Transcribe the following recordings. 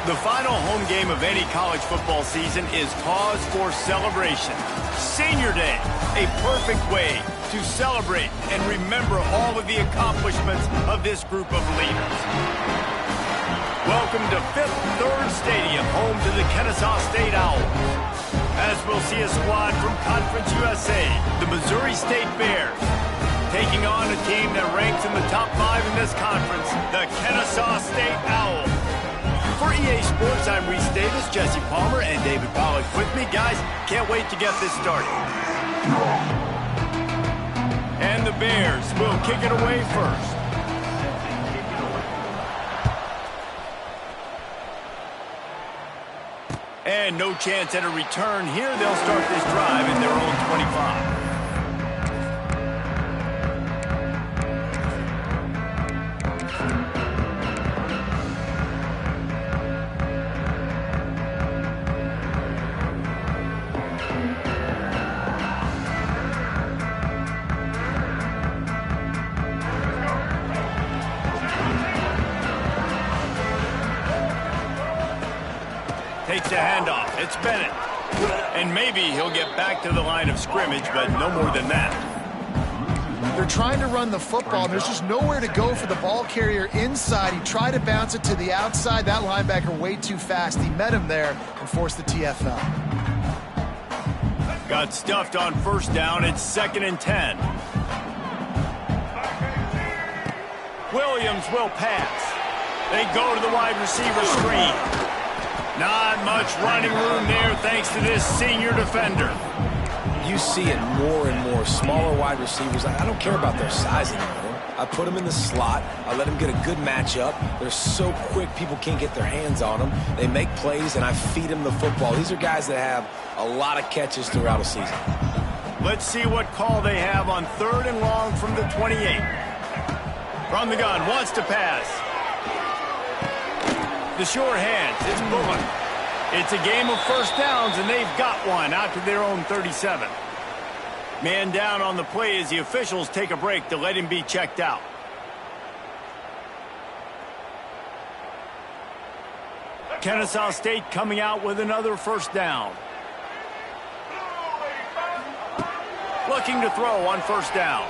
The final home game of any college football season is cause for celebration. Senior Day, a perfect way to celebrate and remember all of the accomplishments of this group of leaders. Welcome to Fifth Third Stadium, home to the Kennesaw State Owls. As we'll see a squad from Conference USA, the Missouri State Bears, taking on a team that ranks in the top 5 in this conference, the Kennesaw State Owls. For EA Sports, I'm Reese Davis, Jesse Palmer, and David Pollack with me. Guys, can't wait to get this started. And the Bears will kick it away first. And no chance at a return here. They'll start this drive at their own 25. Takes the handoff. It's Bennett. And maybe he'll get back to the line of scrimmage, but no more than that. They're trying to run the football, and there's just nowhere to go for the ball carrier inside. He tried to bounce it to the outside. That linebacker way too fast. He met him there and forced the TFL. Got stuffed on first down. It's 2nd and 10. Williams will pass. They go to the wide receiver screen. Not much running room there thanks to this senior defender. You see it more and more. Smaller wide receivers. I don't care about their size anymore. I put them in the slot. I let them get a good matchup. They're so quick, people can't get their hands on them. They make plays, and I feed them the football. These are guys that have a lot of catches throughout a season. Let's see what call they have on 3rd and long from the 28. From the gun, wants to pass. The short hands, it's Bullock. It's a game of first downs, and they've got one out to their own 37. Man down on the play as the officials take a break to let him be checked out. Kennesaw State coming out with another first down. Looking to throw on first down.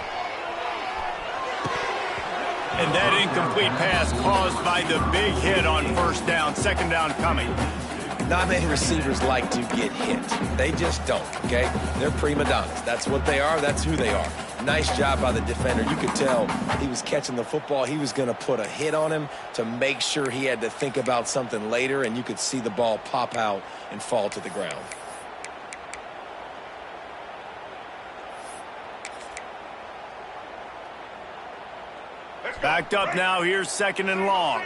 And that incomplete pass caused by the big hit on first down. 2nd down coming. Not many receivers like to get hit. They just don't, okay? They're prima donnas. That's what they are. That's who they are. Nice job by the defender. You could tell he was catching the football. He was going to put a hit on him to make sure he had to think about something later, and you could see the ball pop out and fall to the ground. Backed up now. Here's 2nd and long.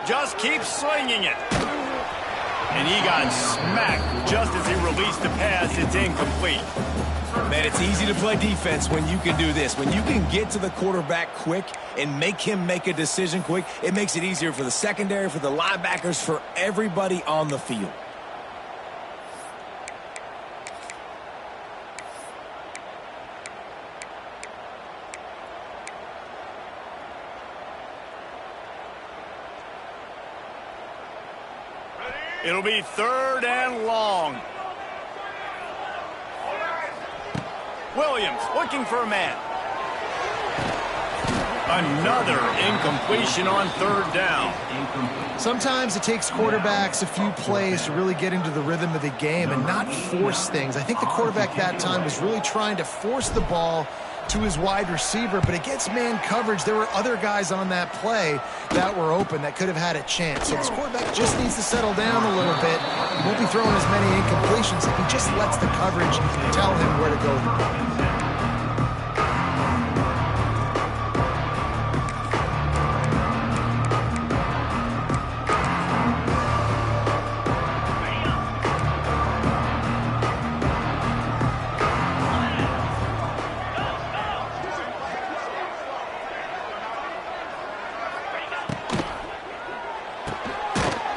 Just keeps slinging it. And he got smacked just as he released the pass. It's incomplete. Man, it's easy to play defense when you can do this. When you can get to the quarterback quick and make him make a decision quick, it makes it easier for the secondary, for the linebackers, for everybody on the field. It'll be 3rd and long. Williams looking for a man. Another incompletion on 3rd down. Sometimes it takes quarterbacks a few plays to really get into the rhythm of the game and not force things. I think the quarterback that time was really trying to force the ball to his wide receiver, but against man coverage, there were other guys on that play that were open that could have had a chance. So this quarterback just needs to settle down a little bit. He won't be throwing as many incompletions if he just lets the coverage tell him where to go with the ball.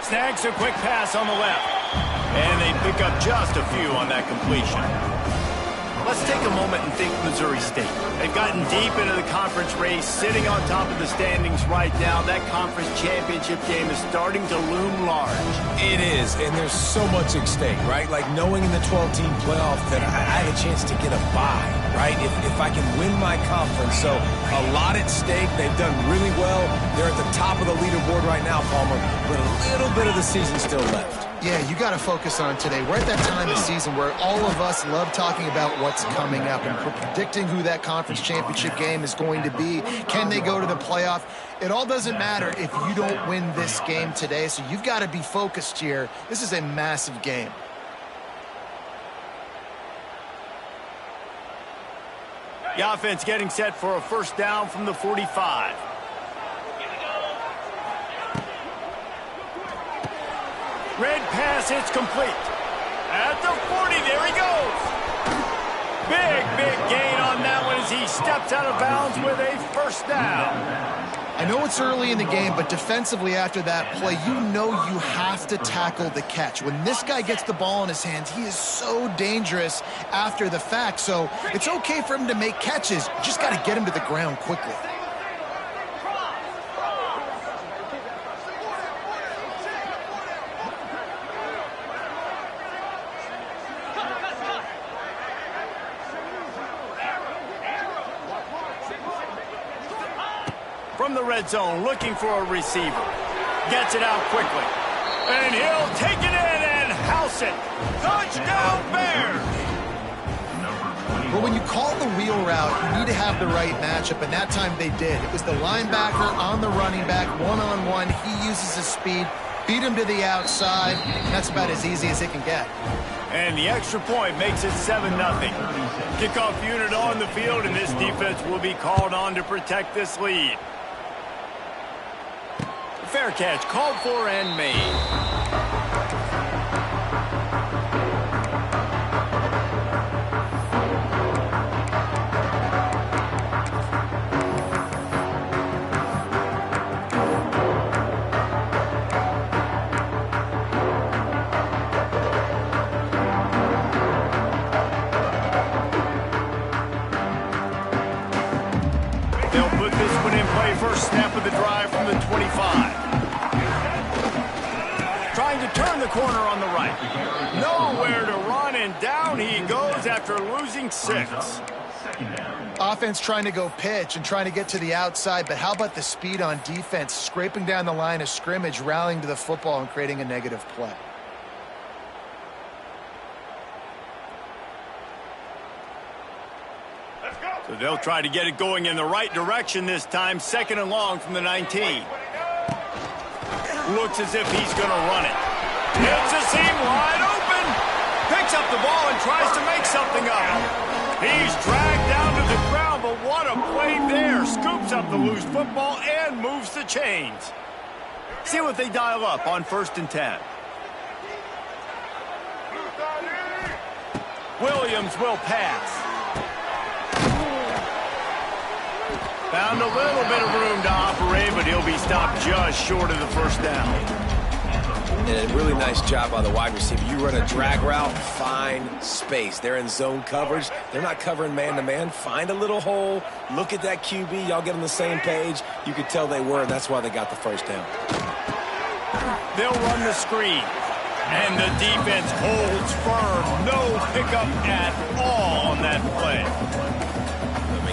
Snags a quick pass on the left. And they pick up just a few on that completion. Let's take a moment and think Missouri State. They've gotten deep into the conference race, sitting on top of the standings right now. That conference championship game is starting to loom large. It is, and there's so much at stake, right? Like knowing in the 12-team playoff that I have a chance to get a bye, right? If I can win my conference. So a lot at stake. They've done really well. They're at the top of the leaderboard right now, Palmer, but a little bit of the season still left. Yeah, you got to focus on today. We're at that time of season where all of us love talking about what's coming up and predicting who that conference championship game is going to be. Can they go to the playoff? It all doesn't matter if you don't win this game today, so you've got to be focused here. This is a massive game. The offense getting set for a first down from the 45. Red pass, it's complete. At the 40, there he goes. Big gain on that one as he steps out of bounds with a first down. I know it's early in the game, but defensively after that play, you know you have to tackle the catch. When this guy gets the ball in his hands, he is so dangerous after the fact. So it's okay for him to make catches. You just got to get him to the ground quickly. From the red zone, looking for a receiver. Gets it out quickly. And he'll take it in and house it. Touchdown, Bears! But when you call the wheel route, you need to have the right matchup, and that time they did. It was the linebacker on the running back, one-on-one. He uses his speed, beat him to the outside, and that's about as easy as it can get. And the extra point makes it 7-0. Kickoff unit on the field, and this defense will be called on to protect this lead. Fair catch, called for and made. They'll put this one in play. First snap of the drive from the 25. Trying to turn the corner on the right. Nowhere to run, and down he goes after losing 6. Offense trying to go pitch and trying to get to the outside, but how about the speed on defense, scraping down the line of scrimmage, rallying to the football and creating a negative play. So they'll try to get it going in the right direction this time. Second and long from the 19. Looks as if he's going to run it. Hits a seam wide open. Picks up the ball and tries to make something of it. He's dragged down to the ground, but what a play there. Scoops up the loose football and moves the chains. See what they dial up on 1st and 10. Williams will pass. Found a little bit of room to operate, but he'll be stopped just short of the first down. And a really nice job by the wide receiver. You run a drag route, find space. They're in zone coverage. They're not covering man-to-man. Find a little hole. Look at that QB. Y'all get on the same page. You could tell they were, and that's why they got the first down. They'll run the screen. And the defense holds firm. No pickup at all on that play.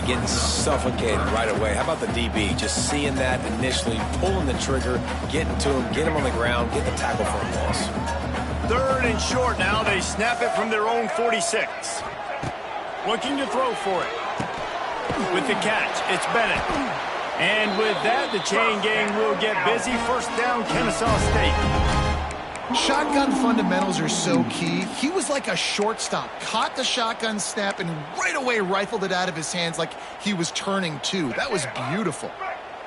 Getting suffocated right away. How about the DB? Just seeing that initially, pulling the trigger, getting to him, get him on the ground, get the tackle for a loss. 3rd and short now. They snap it from their own 46. Looking to throw for it. With the catch, it's Bennett. And with that, the chain gang will get busy. First down, Kennesaw State. Shotgun fundamentals are so key. He was like a shortstop, caught the shotgun snap and right away rifled it out of his hands like he was turning two. That was beautiful.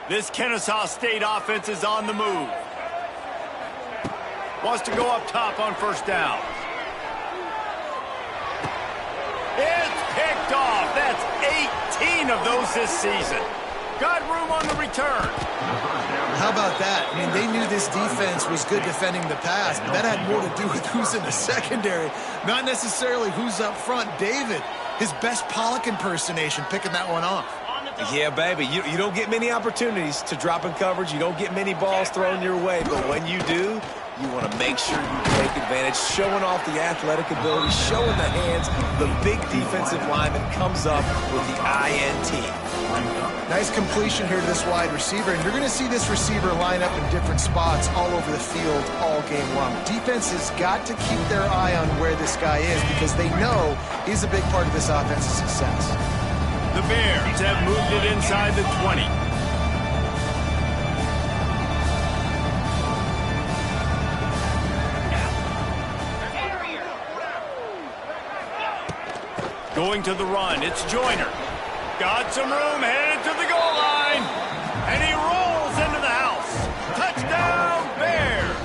This Kennesaw State offense is on the move. Wants to go up top on first down. It's picked off. That's 18 of those this season. Got room on the return. How about that? I mean, they knew this defense was good defending the pass, but that had more to do with who's in the secondary, not necessarily who's up front. David His best Pollock impersonation, picking that one off. Yeah, baby, you don't get many opportunities to drop in coverage. You don't get many balls thrown your way, but when you do, you want to make sure you take advantage, showing off the athletic ability, showing the hands. The big defensive lineman comes up with the INT. Nice completion here to this wide receiver, and you're going to see this receiver line up in different spots all over the field all game long. Defense has got to keep their eye on where this guy is because they know he's a big part of this offense's success. The Bears have moved it inside the 20. Going to the run, it's Joyner. Got some room, headed to the goal line. And he rolls into the house. Touchdown, Bears.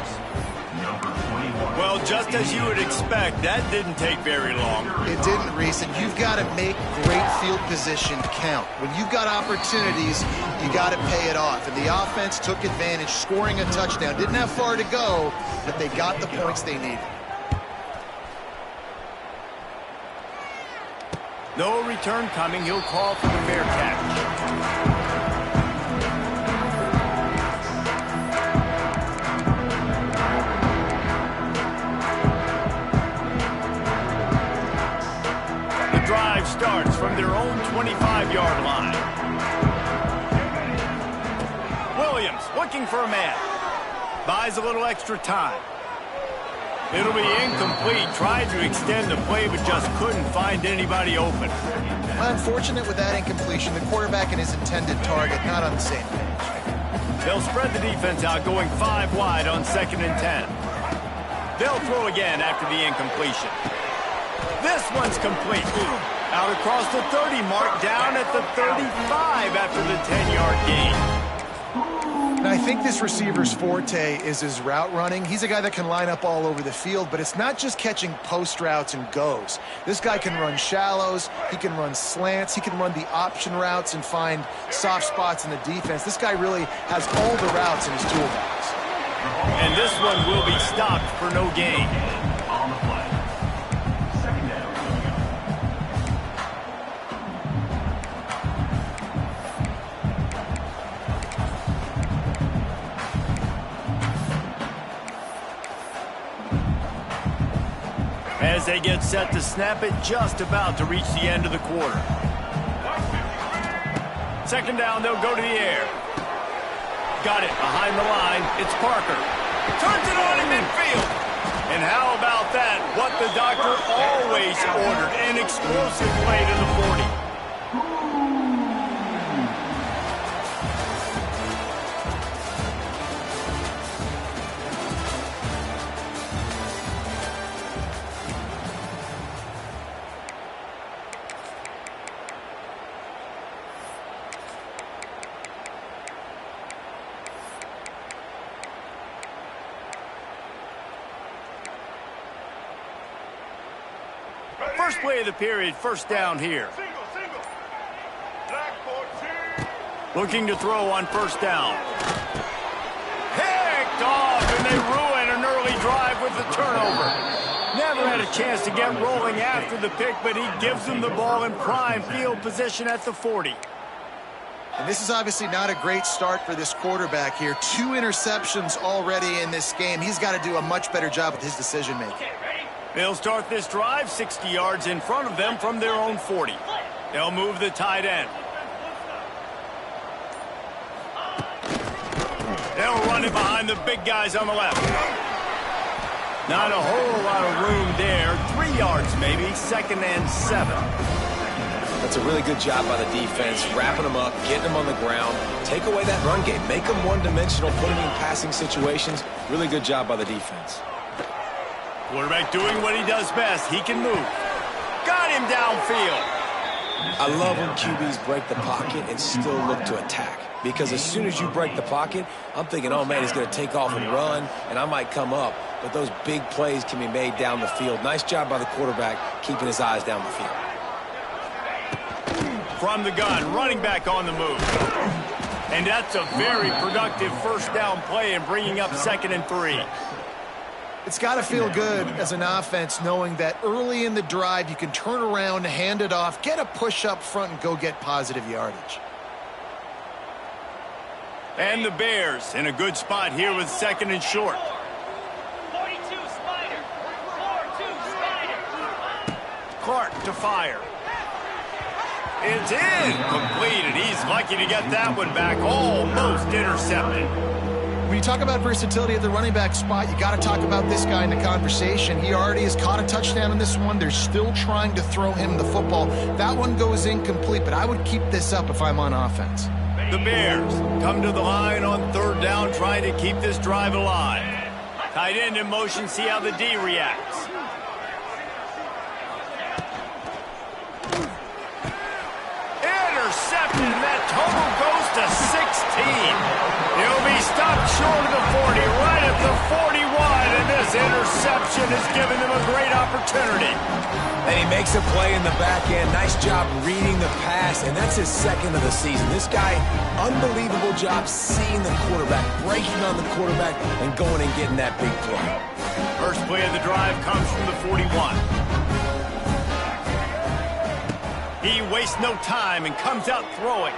Well, just as you would expect, that didn't take very long. It didn't, Reese, and you've got to make great field position count. When you've got opportunities, you got to pay it off. And the offense took advantage, scoring a touchdown. Didn't have far to go, but they got the points they needed. No return coming. He'll call for the fair catch. The drive starts from their own 25-yard line. Williams looking for a man. Buys a little extra time. It'll be incomplete. Tried to extend the play, but just couldn't find anybody open. Unfortunate with that incompletion. The quarterback and his intended target not on the same page. They'll spread the defense out, going 5 wide on 2nd and 10. They'll throw again after the incompletion. This one's complete. Out across the 30 mark, down at the 35 after the 10-yard gain. And I think this receiver's forte is his route running. He's a guy that can line up all over the field, but it's not just catching post routes and goes. This guy can run shallows, he can run slants, he can run the option routes and find soft spots in the defense. This guy really has all the routes in his toolbox. And this one will be stopped for no gain. As they get set to snap it, just about to reach the end of the quarter. 2nd down, they'll go to the air. Got it behind the line. It's Parker. Turns it on in midfield. And how about that? What the doctor always ordered. An explosive play to the 40. First play of the period, 1st down here. Looking to throw on 1st down. Picked off, and they ruin an early drive with the turnover. Never had a chance to get rolling after the pick, but he gives them the ball in prime field position at the 40. And this is obviously not a great start for this quarterback here. 2 interceptions already in this game. He's got to do a much better job with his decision-making. They'll start this drive 60 yards in front of them from their own 40. They'll move the tight end. They'll run it behind the big guys on the left. Not a whole lot of room there. 3 yards maybe, 2nd and 7. That's a really good job by the defense, wrapping them up, getting them on the ground. Take away that run game. Make them one-dimensional, put them in passing situations. Really good job by the defense. Quarterback doing what he does best. He can move. Got him downfield. I love when QBs break the pocket and still look to attack. Because as soon as you break the pocket, I'm thinking, oh, man, he's going to take off and run, and I might come up. But those big plays can be made down the field. Nice job by the quarterback keeping his eyes down the field. From the gun, running back on the move. And that's a very productive 1st down play and bringing up 2nd and 3. It's got to feel good as an offense knowing that early in the drive you can turn around, hand it off, get a push up front, and go get positive yardage. And the Bears in a good spot here with 2nd and short. 42 Spider. 4-2 Spider. Clark to fire. It's incomplete, and he's lucky to get that one back. Almost intercepted. When you talk about versatility at the running back spot, you got to talk about this guy in the conversation. He already has caught a touchdown in this one. They're still trying to throw him the football. That one goes incomplete, but I would keep this up if I'm on offense. The Bears come to the line on 3rd down, trying to keep this drive alive. Tight end in motion, see how the D reacts. Intercepted, and that total goes to 16. He'll be stopped short of the 40, right at the 41, and this interception has given them a great opportunity. And he makes a play in the back end. Nice job reading the pass, and that's his 2nd of the season. This guy, unbelievable job seeing the quarterback, breaking on the quarterback, and going and getting that big play. First play of the drive comes from the 41. He wastes no time and comes out throwing.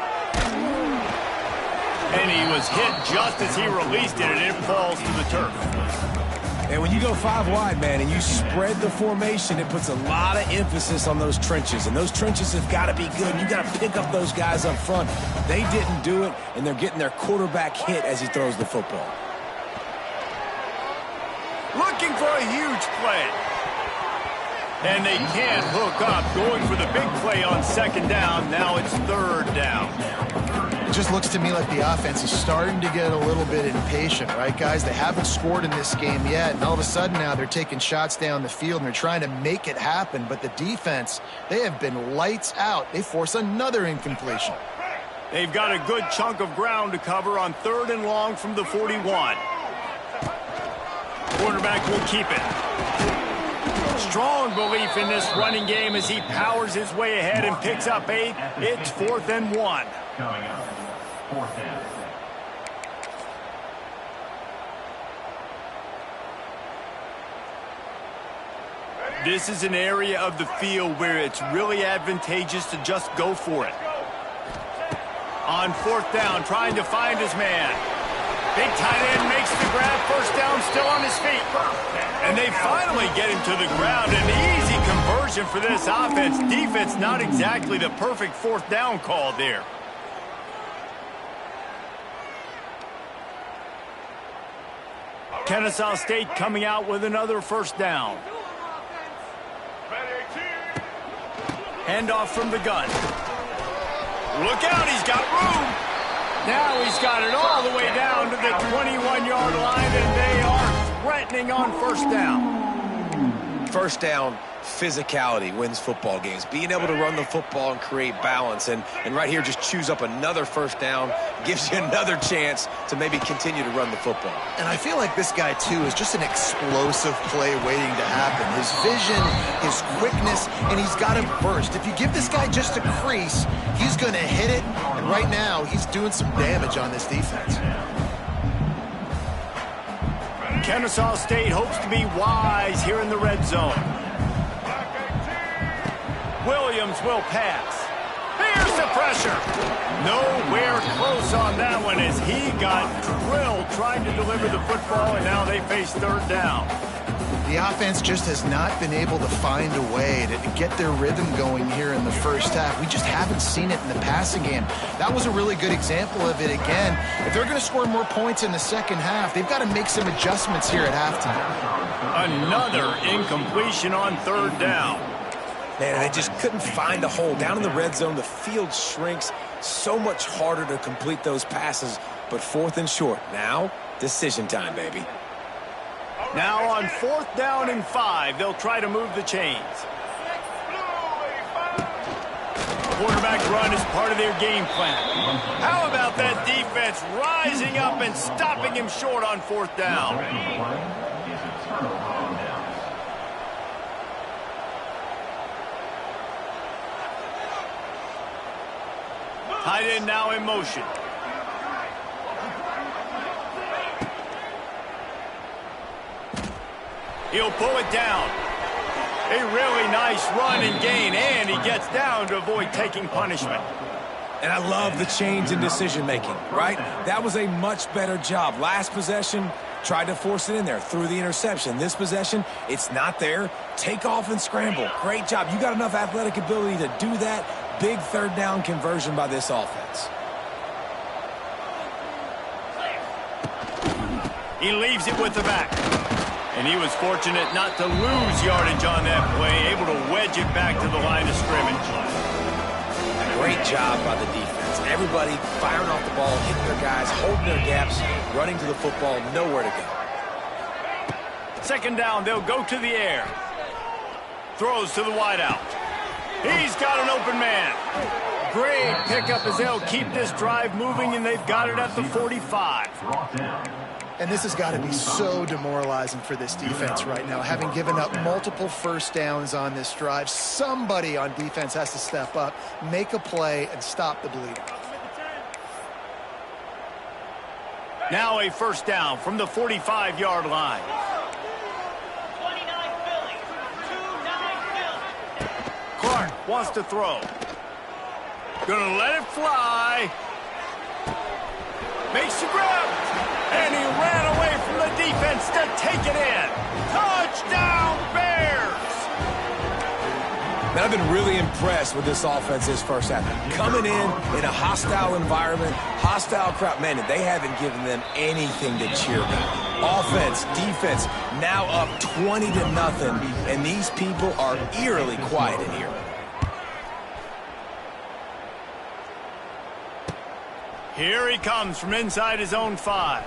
And he was hit just as he released it, and it falls to the turf. And when you go 5 wide, man, and you spread the formation, it puts a lot of emphasis on those trenches. And those trenches have got to be good. You got to pick up those guys up front. They didn't do it, and they're getting their quarterback hit as he throws the football. Looking for a huge play. And they can't hook up, going for the big play on 2nd down. Now it's 3rd down. It just looks to me like the offense is starting to get a little bit impatient, right, guys? They haven't scored in this game yet, and all of a sudden now they're taking shots down the field, and they're trying to make it happen. But the defense, they have been lights out. They force another incompletion. They've got a good chunk of ground to cover on 3rd and long from the 41. Quarterback will keep it. Strong belief in this running game as he powers his way ahead and picks up 8. It's 4th and 1. Coming up, 4th down. This is an area of the field where it's really advantageous to just go for it. On 4th down, trying to find his man. Big tight end makes the grab. 1st down, still on his feet. And they finally get him to the ground. An easy conversion for this offense. Defense, not exactly the perfect 4th down call there. Kennesaw State coming out with another 1st down. Handoff from the gun. Look out, he's got room. Now he's got it all the way down to the 21-yard line, and they are threatening on 1st down. 1st down, physicality wins football games. Being able to run the football and create balance. And right here, just choose up another 1st down. Gives you another chance to maybe continue to run the football. And I feel like this guy, too, is just an explosive play waiting to happen. His vision, his quickness, and he's got a burst. If you give this guy just a crease, he's going to hit it. And right now, he's doing some damage on this defense. Kennesaw State hopes to be wise here in the red zone. Williams will pass. Here's the pressure. Nowhere close on that one as he got drilled trying to deliver the football, and now they face 3rd down. The offense just has not been able to find a way to get their rhythm going here in the 1st half. We just haven't seen it in the passing game. That was a really good example of it again. If they're going to score more points in the 2nd half, they've got to make some adjustments here at halftime. Another incompletion on 3rd down. Man, they just couldn't find a hole. Down in the red zone, the field shrinks. So much harder to complete those passes, but 4th and short. Now, decision time, baby. Now on 4th down and 5, they'll try to move the chains. Quarterback run is part of their game plan. How about that defense rising up and stopping him short on 4th down? Tight end now in motion. He'll pull it down. A really nice run and gain, and he gets down to avoid taking punishment. And I love the change in decision-making, right? That was a much better job. Last possession, tried to force it in there, threw the interception. This possession, it's not there. Take off and scramble. Great job. You got enough athletic ability to do that. Big third down conversion by this offense. He leaves it with the back. And he was fortunate not to lose yardage on that play, able to wedge it back to the line of scrimmage. Great job by the defense. Everybody firing off the ball, hitting their guys, holding their gaps, running to the football, nowhere to go. Second down, they'll go to the air. Throws to the wideout. He's got an open man. Great pickup as they'll keep this drive moving, and they've got it at the 45. And this has got to be so demoralizing for this defense right now. Having given up multiple first downs on this drive, somebody on defense has to step up, make a play, and stop the bleeding. Now a first down from the 45-yard line. 29 Philly. 2-9 Philly. Clark wants to throw. Gonna let it fly. Makes the grab. And he ran away from the defense to take it in. Touchdown, Bears! Man, I've been really impressed with this offense this first half. Coming in a hostile environment, hostile crowd. Man, they haven't given them anything to cheer about. Offense, defense, now up 20-0, and these people are eerily quiet in here. Here he comes from inside his own 5.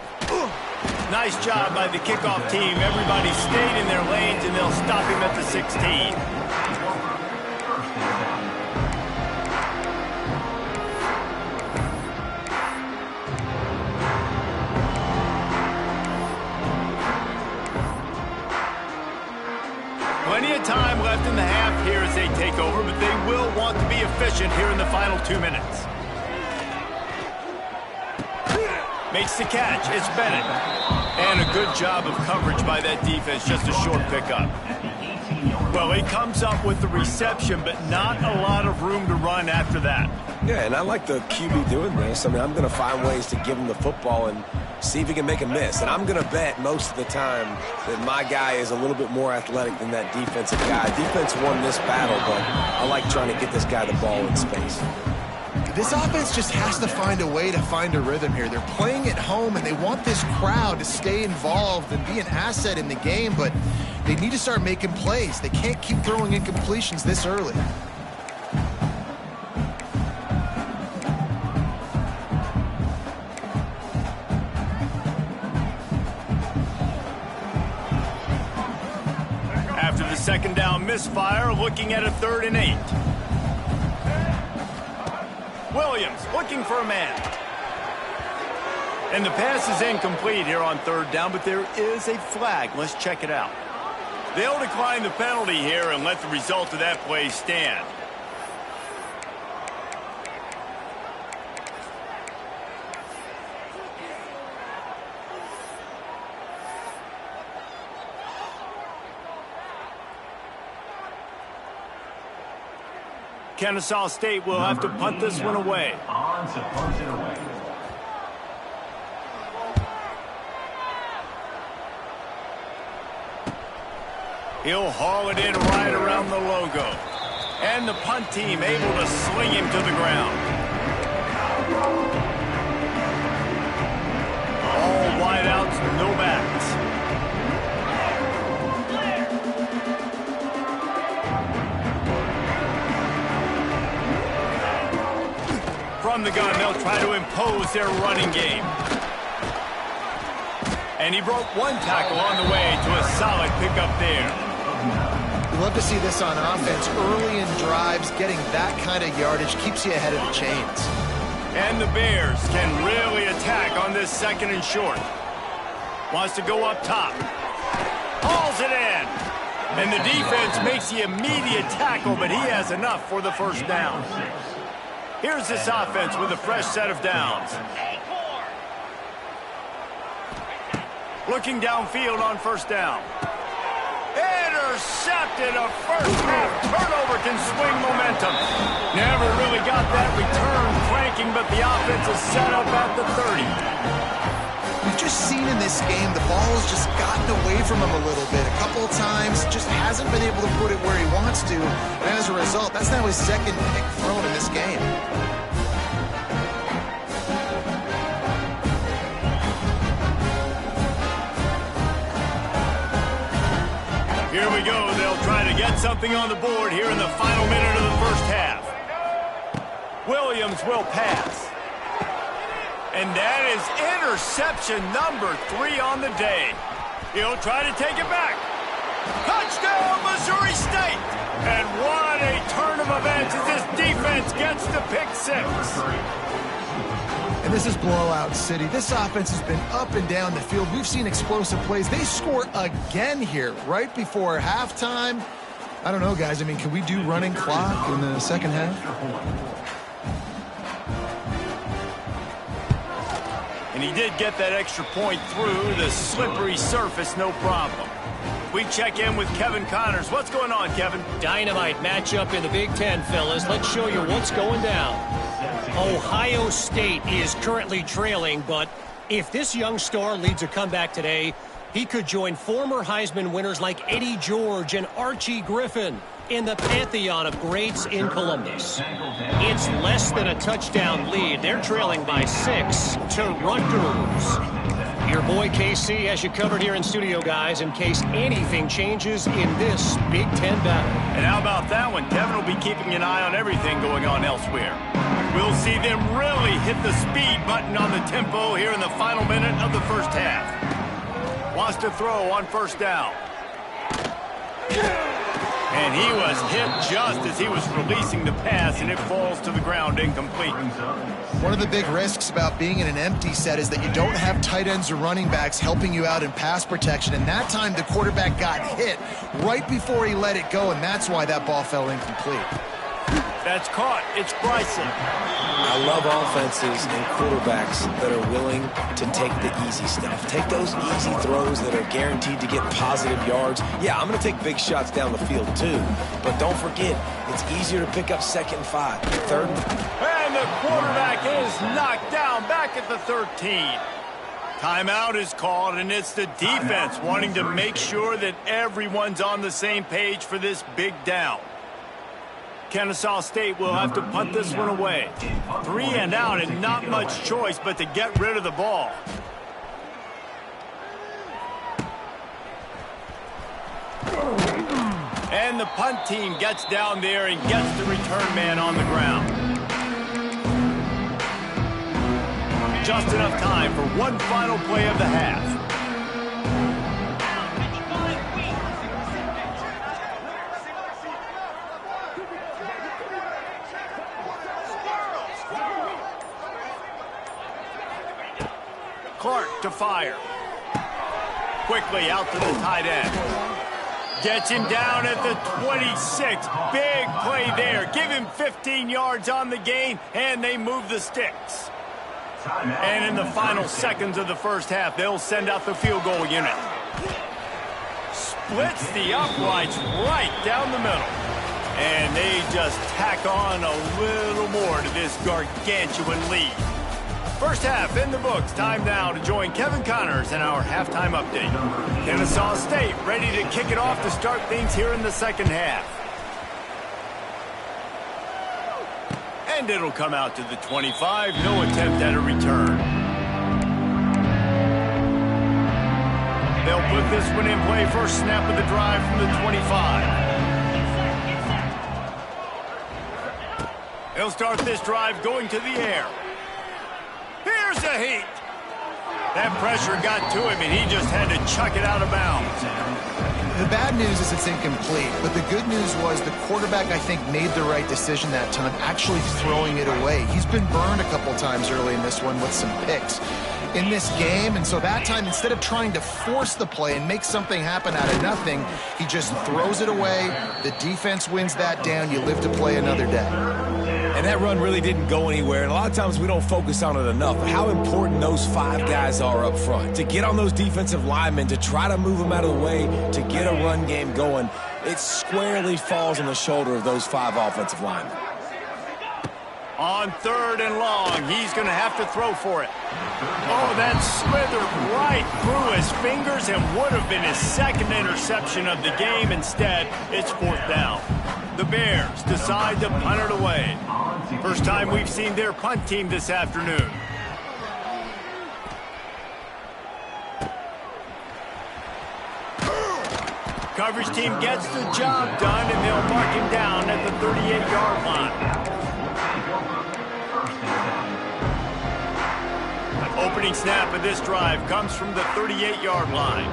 Nice job by the kickoff team. Everybody stayed in their lanes, and they'll stop him at the 16. Plenty of time left in the half here as they take over, but they will want to be efficient here in the final 2 minutes. Makes the catch. It's Bennett. And a good job of coverage by that defense. Just a short pickup. Well, he comes up with the reception, but not a lot of room to run after that. Yeah, and I like the QB doing this. I mean, I'm going to find ways to give him the football and see if he can make a miss. And I'm going to bet most of the time that my guy is a little bit more athletic than that defensive guy. Defense won this battle, but I like trying to get this guy the ball in space. This offense just has to find a way to find a rhythm here. They're playing at home, and they want this crowd to stay involved and be an asset in the game, but they need to start making plays. They can't keep throwing incompletions this early. After the second down misfire, looking at a 3rd and 8. Williams looking for a man. And the pass is incomplete here on 3rd down, but there is a flag. Let's check it out. They'll decline the penalty here and let the result of that play stand. Kennesaw State will have to punt this one away. On to punt it away. He'll haul it in right around the logo. And the punt team able to sling him to the ground. All wideouts, no backs. From the gun, they'll try to impose their running game. And he broke one tackle on the way to a solid pickup there. You love to see this on offense. Early in drives, getting that kind of yardage keeps you ahead of the chains. And the Bears can really attack on this 2nd and short. Wants to go up top. Hauls it in. And the defense makes the immediate tackle, but he has enough for the first down. Here's this offense with a fresh set of downs. Looking downfield on 1st down. intercepted. A first-half turnover can swing momentum. Never really got that return cranking, but the offense is set up at the 30. We've just seen in this game the ball has just gotten away from him a little bit. A couple of times, just hasn't been able to put it where he wants to. And as a result, that's now his second pick thrown in this game. Here we go. They'll try to get something on the board here in the final minute of the first half. Williams will pass. And that is interception number 3 on the day. He'll try to take it back. Touchdown, Missouri State! And what a turn of events as this defense gets the pick 6. And this is blowout city. This offense has been up and down the field. We've seen explosive plays. They score again here right before halftime. I don't know, guys. I mean, can we do running clock in the second half? And he did get that extra point through the slippery surface, no problem. We check in with Kevin Connors. What's going on, Kevin? Dynamite matchup in the Big Ten, fellas. Let's show you what's going down. Ohio State is currently trailing, but if this young star leads a comeback today, he could join former Heisman winners like Eddie George and Archie Griffin in the pantheon of greats in Columbus. It's less than a touchdown lead. They're trailing by 6 to Rutgers. Your boy KC has you covered here in studio, guys, in case anything changes in this Big Ten battle. And how about that one? Kevin will be keeping an eye on everything going on elsewhere. We'll see them really hit the speed button on the tempo here in the final minute of the first half. Wants to throw on first down. And he was hit just as he was releasing the pass, and it falls to the ground incomplete. One of the big risks about being in an empty set is that you don't have tight ends or running backs helping you out in pass protection. And that time the quarterback got hit right before he let it go, and that's why that ball fell incomplete. That's caught. It's Bryson. I love offenses and quarterbacks that are willing to take the easy stuff. Take those easy throws that are guaranteed to get positive yards. Yeah, I'm going to take big shots down the field too. But don't forget, it's easier to pick up 2nd and 5, 3rd. And the quarterback is knocked down back at the 13. Timeout is called, and it's the defense wanting to make sure that everyone's on the same page for this big down. Kennesaw State will have to punt this one away. 3 and out, and not much choice but to get rid of the ball. And the punt team gets down there and gets the return man on the ground. Just enough time for one final play of the half. Clark to fire. Quickly out to the tight end. Gets him down at the 26. Big play there. Give him 15 yards on the gain, and they move the sticks. And in the final seconds of the first half, they'll send out the field goal unit. Splits the uprights right down the middle. And they just tack on a little more to this gargantuan lead. First half in the books. Time now to join Kevin Connors in our halftime update. Kennesaw State ready to kick it off to start things here in the second half. And it'll come out to the 25. No attempt at a return. They'll put this one in play. First snap of the drive from the 25. They'll start this drive going to the air. Here's a heat. That pressure got to him, and he just had to chuck it out of bounds. The bad news is it's incomplete, but the good news was the quarterback, I think, made the right decision that time, actually throwing it away. He's been burned a couple times early in this one with some picks in this game, and so that time, instead of trying to force the play and make something happen out of nothing, he just throws it away. The defense wins that down. You live to play another day. And that run really didn't go anywhere, and a lot of times we don't focus on it enough, how important those 5 guys are up front. To get on those defensive linemen, to try to move them out of the way, to get a run game going, it squarely falls on the shoulder of those 5 offensive linemen. On 3rd and long, he's going to have to throw for it. Oh, that slithered right through his fingers and would have been his 2nd interception of the game. Instead, it's 4th down. The Bears decide to punt it away. First time we've seen their punt team this afternoon. Coverage team gets the job done, and they'll mark him down at the 38-yard line. Opening snap of this drive comes from the 38-yard line.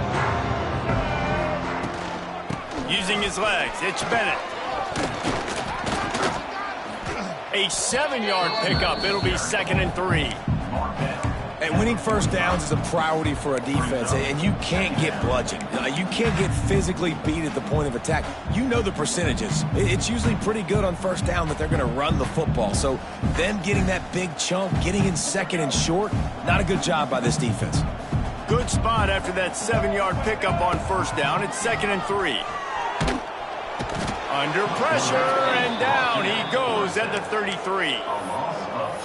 Using his legs, it's Bennett. A 7-yard pickup. It'll be 2nd and 3. And winning first downs is a priority for a defense, and you can't get bludgeoned. You can't get physically beat at the point of attack. You know the percentages. It's usually pretty good on first down that they're going to run the football. So them getting that big chunk, getting in 2nd and short, not a good job by this defense. Good spot after that 7-yard pickup on first down. It's 2nd and 3. Under pressure, and down he goes at the 33.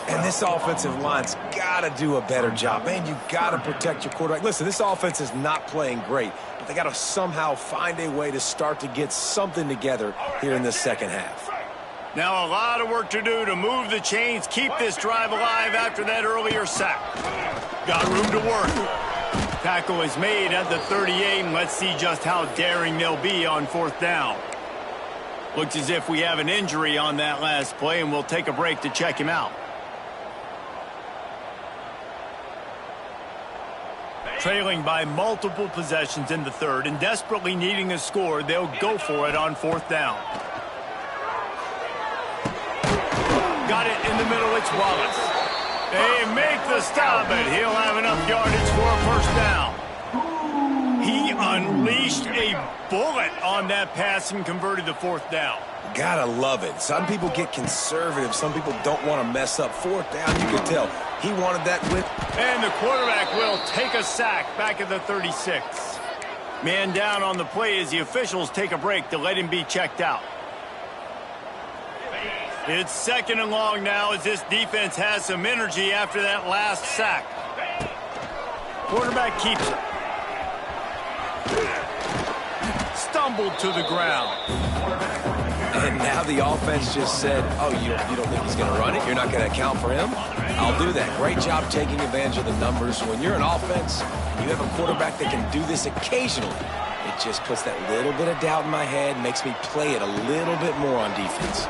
And this offensive line's got to do a better job. Man, you got to protect your quarterback. Listen, this offense is not playing great, but they got to somehow find a way to start to get something together here in this 2nd half. Now a lot of work to do to move the chains, keep this drive alive after that earlier sack. Got room to work. Tackle is made at the 38, and let's see just how daring they'll be on 4th down. Looks as if we have an injury on that last play, and we'll take a break to check him out. Trailing by multiple possessions in the 3rd and desperately needing a score, they'll go for it on 4th down. Got it in the middle, it's Wallace. They make the stop, but he'll have enough yardage for a first down. He unleashed a bullet on that pass and converted the 4th down. Gotta love it. Some people get conservative. Some people don't want to mess up. 4th down, you can tell. He wanted that win. And the quarterback will take a sack back at the 36. Man down on the play as the officials take a break to let him be checked out. It's 2nd and long now as this defense has some energy after that last sack. Quarterback keeps it. Stumbled to the ground. And now the offense just said, oh, you don't think he's going to run it? You're not going to account for him? I'll do that. Great job taking advantage of the numbers. When you're an offense, you have a quarterback that can do this occasionally. It just puts that little bit of doubt in my head, makes me play it a little bit more on defense.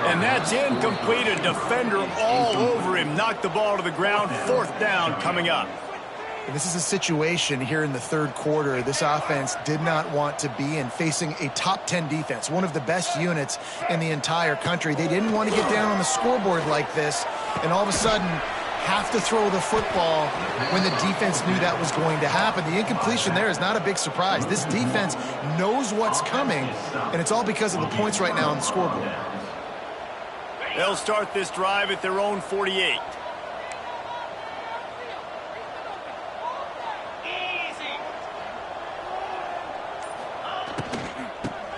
And that's incomplete. A defender all over him. Knocked the ball to the ground. 4th down coming up. This is a situation here in the 3rd quarter this offense did not want to be in, facing a top 10 defense, one of the best units in the entire country. They didn't want to get down on the scoreboard like this and all of a sudden have to throw the football when the defense knew that was going to happen. The incompletion there is not a big surprise. This defense knows what's coming, and it's all because of the points right now on the scoreboard. They'll start this drive at their own 48.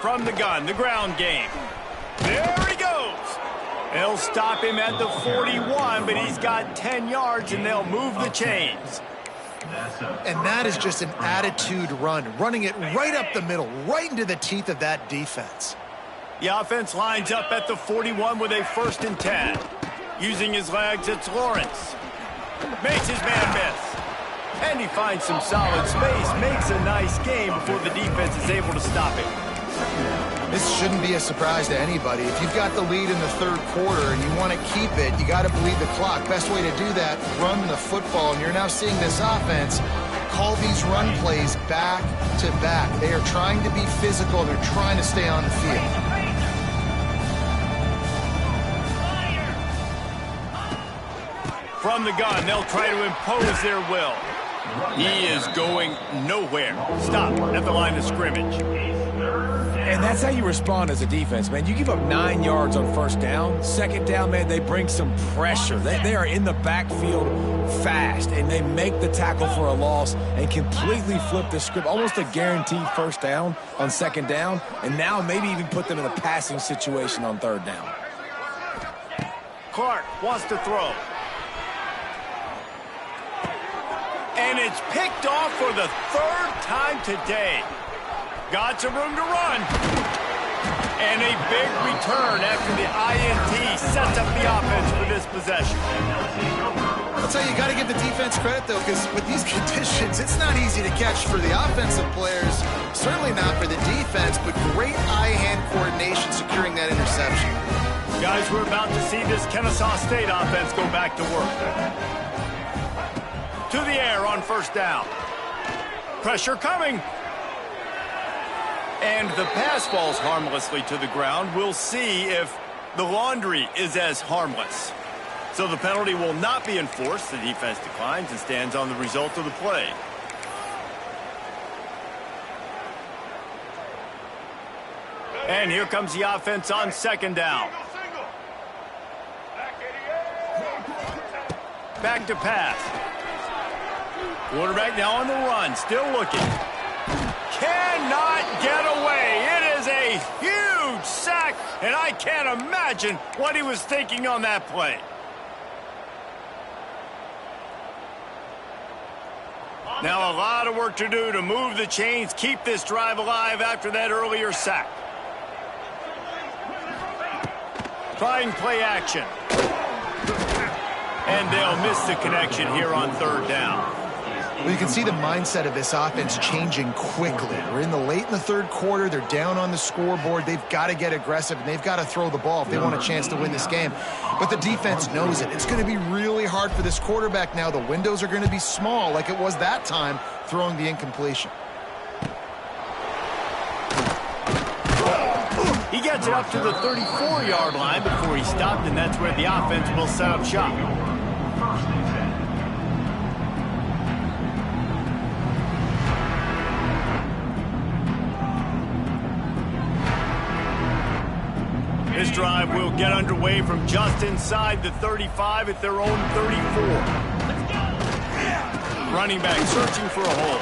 From the gun, the ground game. There he goes. They'll stop him at the 41, but he's got 10 yards, and they'll move the chains. And that is just an attitude run, running it right up the middle, right into the teeth of that defense. The offense lines up at the 41 with a 1st and 10. Using his legs, it's Lawrence. Makes his man miss. And he finds some solid space, makes a nice game before the defense is able to stop it. This shouldn't be a surprise to anybody. If you've got the lead in the 3rd quarter and you want to keep it, you got to bleed the clock. Best way to do that, run the football. And you're now seeing this offense call these run plays back to back. They are trying to be physical. They're trying to stay on the field. From the gun, they'll try to impose their will. He is going nowhere. Stop at the line of scrimmage. And that's how you respond as a defense, man. You give up 9 yards on first down. Second down, man, they bring some pressure. They are in the backfield fast, and they make the tackle for a loss and completely flip the script. Almost a guaranteed first down on second down, and now maybe even put them in a passing situation on third down. Clark wants to throw. And it's picked off for the third time today. Got some room to run. And a big return after the INT sets up the offense for this possession. I'll tell you, you got to give the defense credit, though, because with these conditions, it's not easy to catch for the offensive players. Certainly not for the defense, but great eye-hand coordination securing that interception. Guys, we're about to see this Kennesaw State offense go back to work. To the air on first down. Pressure coming. And the pass falls harmlessly to the ground. We'll see if the laundry is as harmless. So the penalty will not be enforced. The defense declines and stands on the result of the play. And here comes the offense on second down. Back to pass. Quarterback now on the run, still looking. Cannot get away. It is a huge sack, and I can't imagine what he was thinking on that play. Now a lot of work to do to move the chains, keep this drive alive after that earlier sack. Trying play action. And they'll miss the connection here on third down. Well, you can see the mindset of this offense changing quickly. We're late in the third quarter. They're down on the scoreboard. They've got to get aggressive, and they've got to throw the ball if they want a chance to win this game. But the defense knows it. It's going to be really hard for this quarterback now. The windows are going to be small like it was that time throwing the incompletion. He gets it up to the 34-yard line before he stopped, and that's where the offense will set up shop. This drive will get underway from just inside the 35 at their own 34. Running back searching for a hole.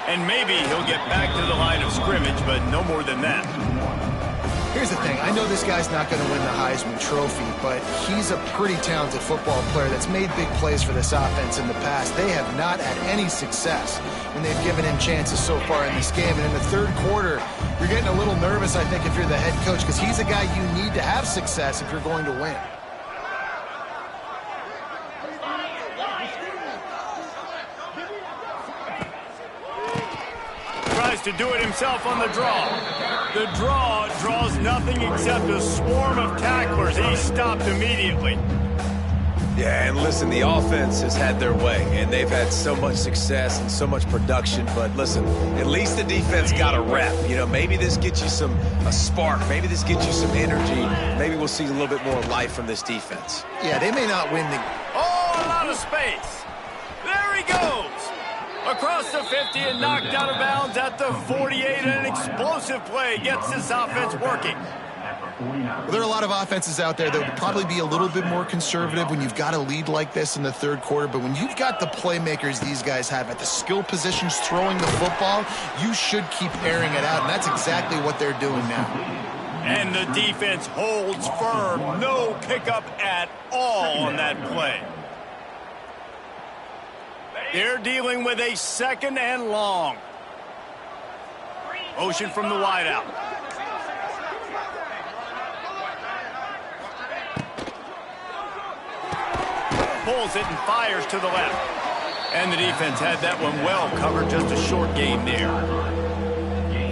And maybe he'll get back to the line of scrimmage, but no more than that. Here's the thing. I know this guy's not going to win the Heisman Trophy, but he's a pretty talented football player that's made big plays for this offense in the past. They have not had any success when they've given him chances so far in this game. And in the third quarter, you're getting a little nervous, I think, if you're the head coach, because he's a guy you need to have success if you're going to win. Tries to do it himself on the draw. The draw draws nothing except a swarm of tacklers. He's stopped immediately. Yeah, and listen, the offense has had their way, and they've had so much success and so much production. But listen, at least the defense got a rep. You know, maybe this gets you a spark. Maybe this gets you some energy. Maybe we'll see a little bit more life from this defense. Yeah, they may not win the... Oh, a lot of space. There he goes. Across the 50 and knocked out of bounds at the 48. An explosive play gets this offense working. Well, there are a lot of offenses out there that would probably be a little bit more conservative when you've got a lead like this in the third quarter. But when you've got the playmakers these guys have at the skill positions throwing the football, you should keep airing it out. And that's exactly what they're doing now. And the defense holds firm. No pickup at all on that play. They're dealing with a second and long. Motion from the wideout. Pulls it and fires to the left. And the defense had that one well covered. Just a short game there.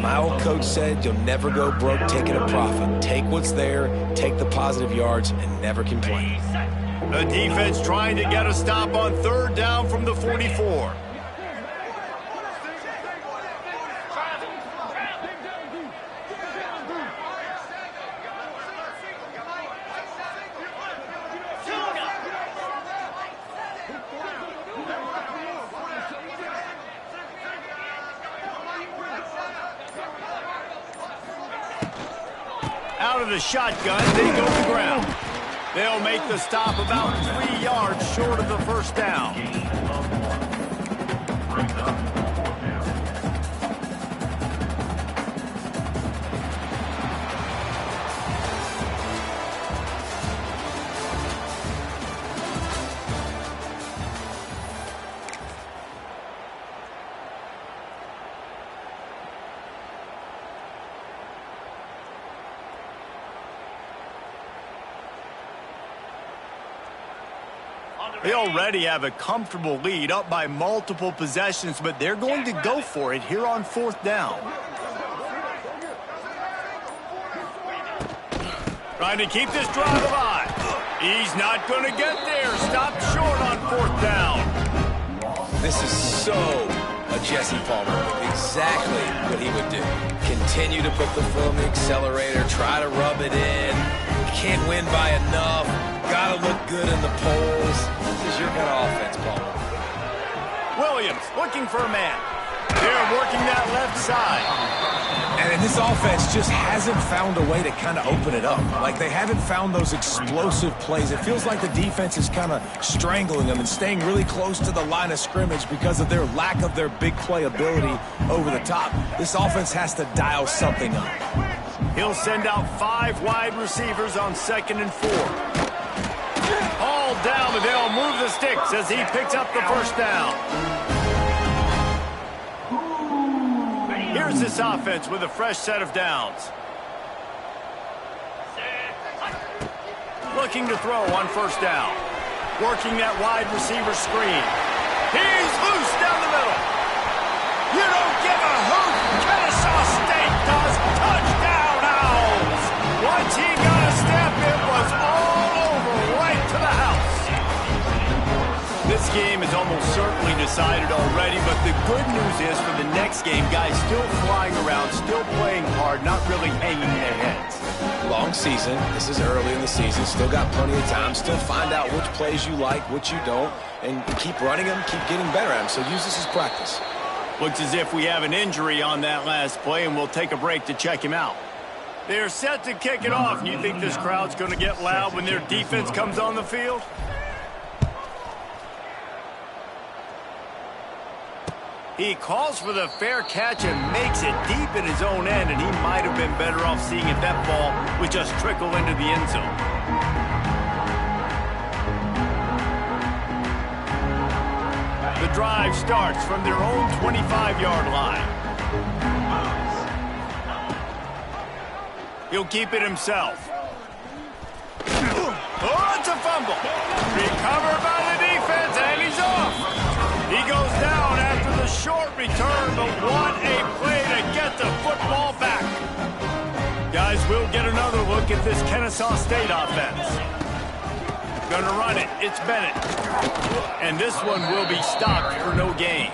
My old coach said you'll never go broke taking a profit. Take what's there, take the positive yards, and never complain. The defense trying to get a stop on third down from the 44. out of the shotgun, they go to the ground. They'll make the stop about 3 yards short of the first down. They already have a comfortable lead, up by multiple possessions, but they're going to go for it here on 4th down. Trying to keep this drive alive. He's not going to get there. Stopped short on 4th down. This is so a Jesse Palmer. Exactly what he would do. Continue to put the foot on the accelerator, try to rub it in. Can't win by enough. Gotta look good in the polls. This is your kind of offense, Palmer. Williams looking for a man. They're working that left side. And this offense just hasn't found a way to kind of open it up. Like, they haven't found those explosive plays. It feels like the defense is kind of strangling them and staying really close to the line of scrimmage because of their lack of their big play ability over the top. This offense has to dial something up. He'll send out 5 wide receivers on 2nd and 4. All down, but they'll move the sticks as he picks up the first down. Here's this offense with a fresh set of downs. Looking to throw on 1st down. Working that wide receiver screen. He's loose down the middle. You don't give a hoot. Kennesaw State does. Touchdown, Owls. Once he got a step, it was all over right to the house. This game is almost certainly decided already, but the good news is for the next game, guys still flying around, still playing hard, not really hanging their heads. Long season. This is early in the season. Still got plenty of time. Still find out which plays you like, which you don't, and keep running them, keep getting better at them. So use this as practice. Looks as if we have an injury on that last play, and we'll take a break to check him out. They're set to kick it off. And you think this crowd's going to get loud when their defense comes on the field? He calls for the fair catch and makes it deep in his own end, and he might have been better off seeing if that ball would just trickle into the end zone. The drive starts from their own 25-yard line. He'll keep it himself. Oh, it's a fumble. Recovered by the defense, and he's off. He goes down after the short return, but what a play to get the football back. Guys, we'll get another look at this Kennesaw State offense. Gonna run it. It's Bennett. And this one will be stopped for no gain.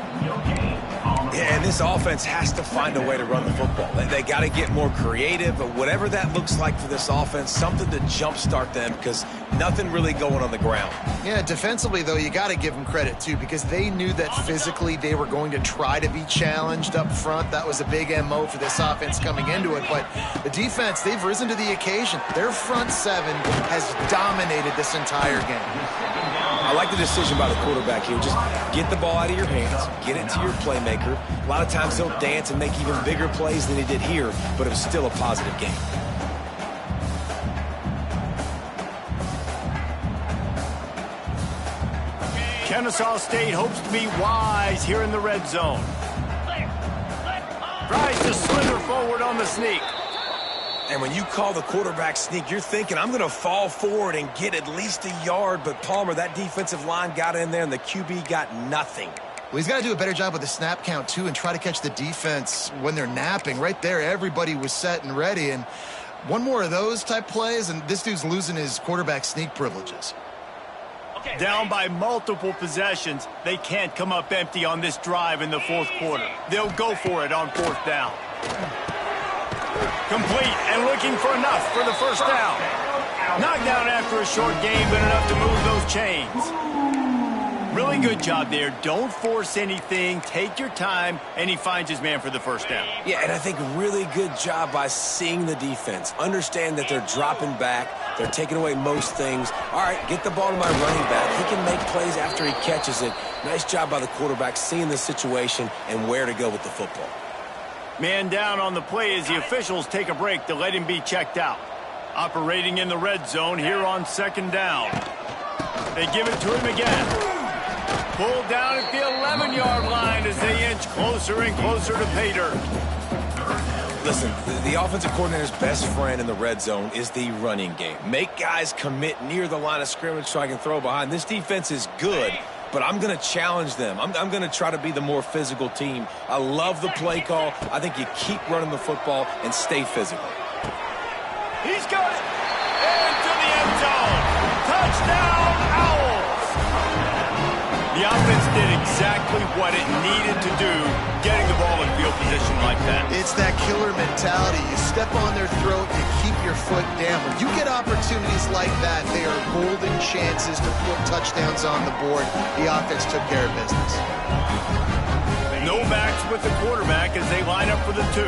Yeah, and this offense has to find a way to run the football. They got to get more creative, but whatever that looks like for this offense, something to jumpstart them because nothing really going on the ground. Yeah, defensively, though, you got to give them credit, too, because they knew that physically they were going to try to be challenged up front. That was a big MO for this offense coming into it. But the defense, they've risen to the occasion. Their front seven has dominated this entire game. I like the decision by the quarterback here. Just get the ball out of your hands, get it to your playmaker. A lot of times they'll dance and make even bigger plays than he did here, but it was still a positive game. Kennesaw State hopes to be wise here in the red zone. Tries to slither forward on the sneak. And when you call the quarterback sneak, you're thinking, I'm going to fall forward and get at least a yard. But Palmer, that defensive line got in there, and the QB got nothing. Well, he's got to do a better job with the snap count, too, and try to catch the defense when they're napping. Right there, everybody was set and ready. And one more of those type plays, and this dude's losing his quarterback sneak privileges. Down by multiple possessions, they can't come up empty on this drive in the 4th quarter. They'll go for it on 4th down. Complete and looking for enough for the first down. Knocked down after a short game, but enough to move those chains. Really good job there. Don't force anything. Take your time, and he finds his man for the first down. Yeah, and I think really good job by seeing the defense. Understand that they're dropping back. They're taking away most things. All right, get the ball to my running back. He can make plays after he catches it. Nice job by the quarterback seeing the situation and where to go with the football. Man down on the play as the officials take a break to let him be checked out. Operating in the red zone here on second down. They give it to him again. Pulled down at the 11-yard line as they inch closer and closer to pay dirt. Listen, the offensive coordinator's best friend in the red zone is the running game. Make guys commit near the line of scrimmage so I can throw behind. This defense is good, but I'm going to challenge them. I'm going to try to be the more physical team. I love the play call. I think you keep running the football and stay physical. He's got it. Into the end zone. Touchdown, Owls. The offense did exactly what it needed to do, getting the ball in field position like that. It's that killer mentality. You step on their throat, you keep your foot down. When you get opportunities like that, they are golden chances to put touchdowns on the board. The offense took care of business. No backs with the quarterback as they line up for the 2.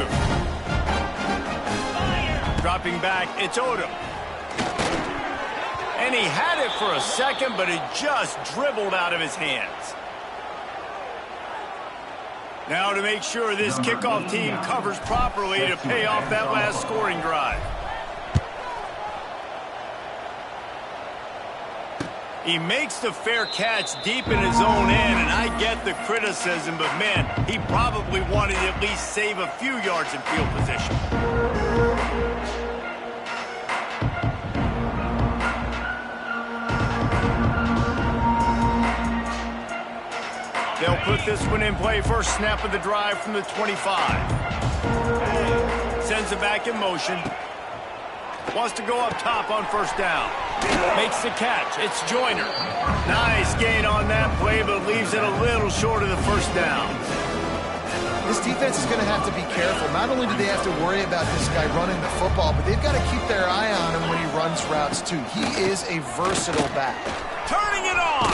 Dropping back, it's Odom. And he had it for a second, but it just dribbled out of his hands. Now to make sure this kickoff team covers properly to pay off that last scoring drive. He makes the fair catch deep in his own end, and I get the criticism, but man, he probably wanted to at least save a few yards in field position. They'll put this one in play. First snap of the drive from the 25. Sends it back in motion. Wants to go up top on first down. Makes the catch. It's Joyner. Nice gain on that play, but leaves it a little short of the first down. This defense is going to have to be careful. Not only do they have to worry about this guy running the football, but they've got to keep their eye on him when he runs routes too. He is a versatile back. Turning it on.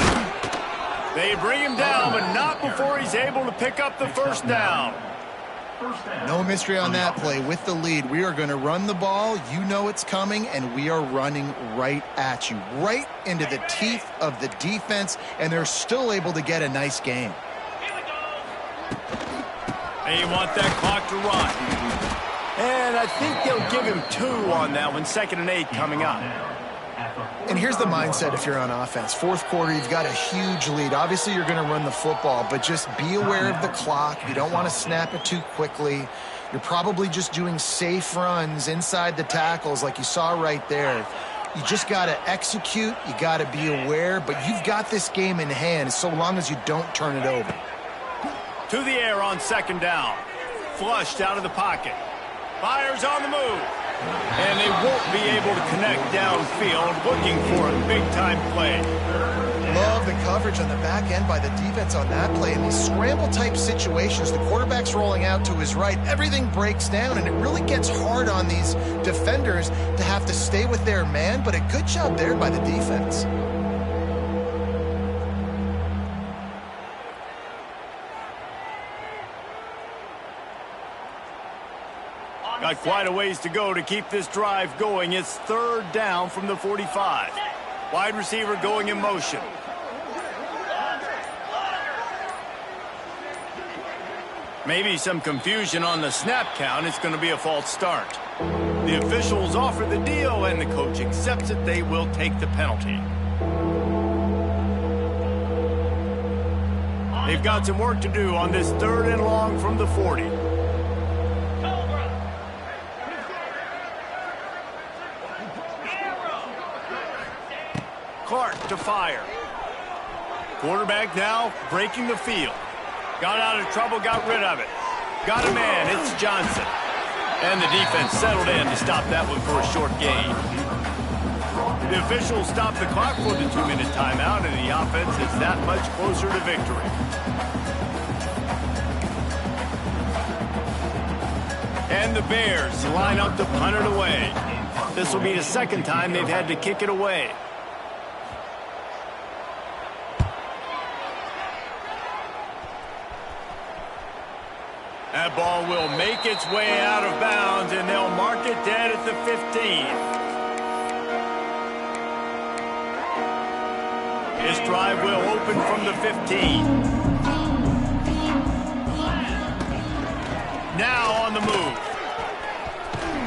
They bring him down, but not before he's able to pick up the first down. No mystery on that play. With the lead, we are going to run the ball. You know it's coming, and we are running right at you, right into the teeth of the defense, and they're still able to get a nice game. They want that clock to run. And I think they'll give him 2 on that one. 2nd and 8 coming up. And here's the mindset if you're on offense. Fourth quarter, you've got a huge lead. Obviously, you're going to run the football, but just be aware of the clock. You don't want to snap it too quickly. You're probably just doing safe runs inside the tackles like you saw right there. You just got to execute. You got to be aware, but you've got this game in hand so long as you don't turn it over. To the air on 2nd down. Flushed out of the pocket. Fires on the move. And they won't be able to connect downfield, looking for a big-time play. Love the coverage on the back end by the defense on that play. In these scramble-type situations, the quarterback's rolling out to his right. Everything breaks down, and it really gets hard on these defenders to have to stay with their man, but a good job there by the defense. Got quite a ways to go to keep this drive going. It's 3rd down from the 45. Wide receiver going in motion. Maybe some confusion on the snap count. It's going to be a false start. The officials offer the deal, and the coach accepts it. They will take the penalty. They've got some work to do on this 3rd and long from the 40. Clark to fire. Quarterback now breaking the field. Got out of trouble, got rid of it. Got a man, it's Johnson. And the defense settled in to stop that one for a short gain. The officials stop the clock for the 2-minute timeout, and the offense is that much closer to victory. And the Bears line up to punt it away. This will be the 2nd time they've had to kick it away. That ball will make its way out of bounds, and they'll mark it dead at the 15. This drive will open from the 15. Now on the move.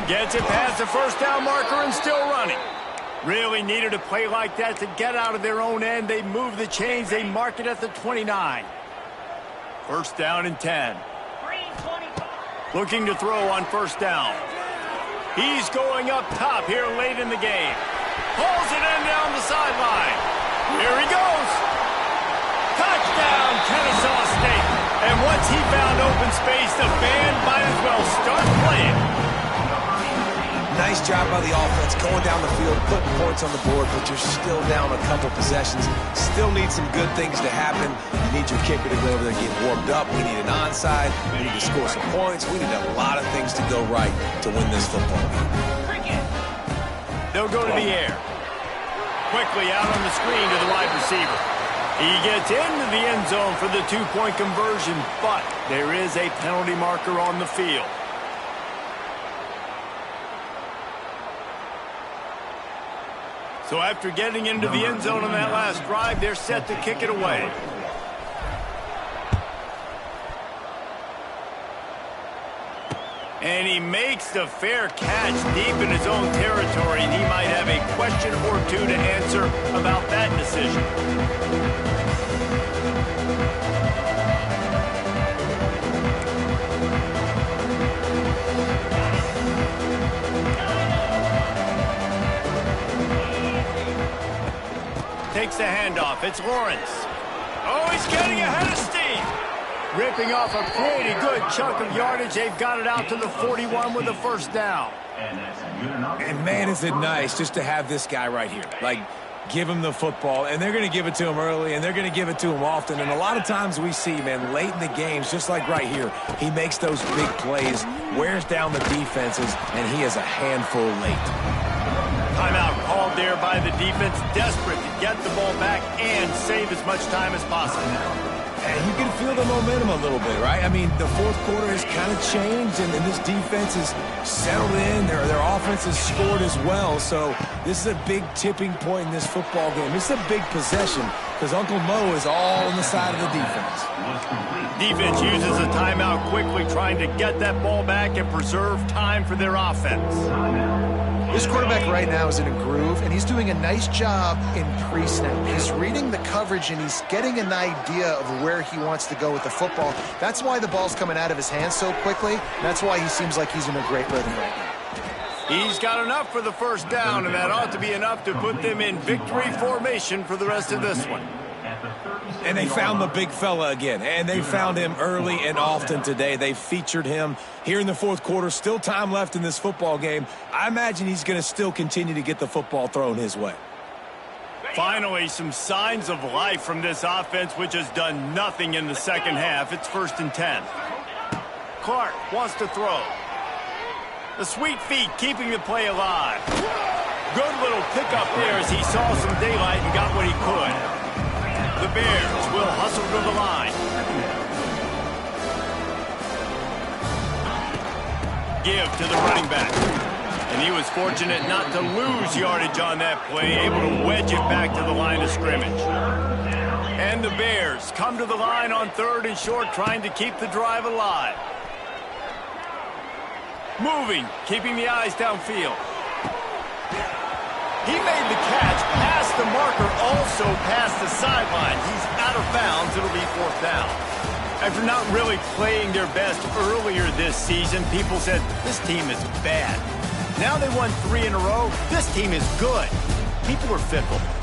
Gets it past the first down marker and still running. Really needed a play like that to get out of their own end. They move the chains. They mark it at the 29. First down and 10. Looking to throw on first down. He's going up top here late in the game. Pulls it in down the sideline. Here he goes. Touchdown, Kennesaw State. And once he found open space, the band might as well start playing. Nice job by the offense going down the field, putting points on the board, but you're still down a couple possessions. Still need some good things to happen. You need your kicker to go over there and get warmed up. We need an onside. We need to score some points. We need a lot of things to go right to win this football game. They'll go to the air. Quickly out on the screen to the wide receiver. He gets into the end zone for the two-point conversion, but there is a penalty marker on the field. So after getting into the end zone on that last drive, they're set to kick it away. And he makes the fair catch deep in his own territory. And he might have a question or two to answer about that decision. Takes the handoff. It's Lawrence. Oh, he's getting ahead of steam. Ripping off a pretty good chunk of yardage. They've got it out to the 41 with a first down. And man, is it nice just to have this guy right here. Like, give him the football, and they're going to give it to him early, and they're going to give it to him often. And a lot of times we see, man, late in the games, just like right here, he makes those big plays, wears down the defenses, and he is a handful late. Timeout called there by the defense, desperate to get the ball back and save as much time as possible. And you can feel the momentum a little bit, right? I mean, the fourth quarter has kind of changed, and this defense is settled in. Their offense has scored as well. So this is a big tipping point in this football game. This is a big possession because Uncle Mo is all on the side of the defense. Defense uses a timeout quickly, trying to get that ball back and preserve time for their offense. This quarterback right now is in a groove, and he's doing a nice job in pre-snap. He's reading the coverage, and he's getting an idea of where he wants to go with the football. That's why the ball's coming out of his hands so quickly. That's why he seems like he's in a great rhythm right now. He's got enough for the first down, and that ought to be enough to put them in victory formation for the rest of this one. And they found the big fella again, and they found him early and often today. They featured him here in the fourth quarter. Still time left in this football game. I imagine he's going to still continue to get the football thrown his way. Finally, some signs of life from this offense, which has done nothing in the second half. It's 1st and 10. Clark wants to throw. The sweet feet keeping the play alive. Good little pickup there as he saw some daylight and got what he could. The Bears will hustle to the line. Give to the running back. And he was fortunate not to lose yardage on that play, able to wedge it back to the line of scrimmage. And the Bears come to the line on 3rd and short, trying to keep the drive alive. Moving, keeping the eyes downfield. He made the catch past the marker, also past the sideline. He's out of bounds. It'll be 4th down. After not really playing their best earlier this season, people said, this team is bad. Now they won 3 in a row. This team is good. People are fickle.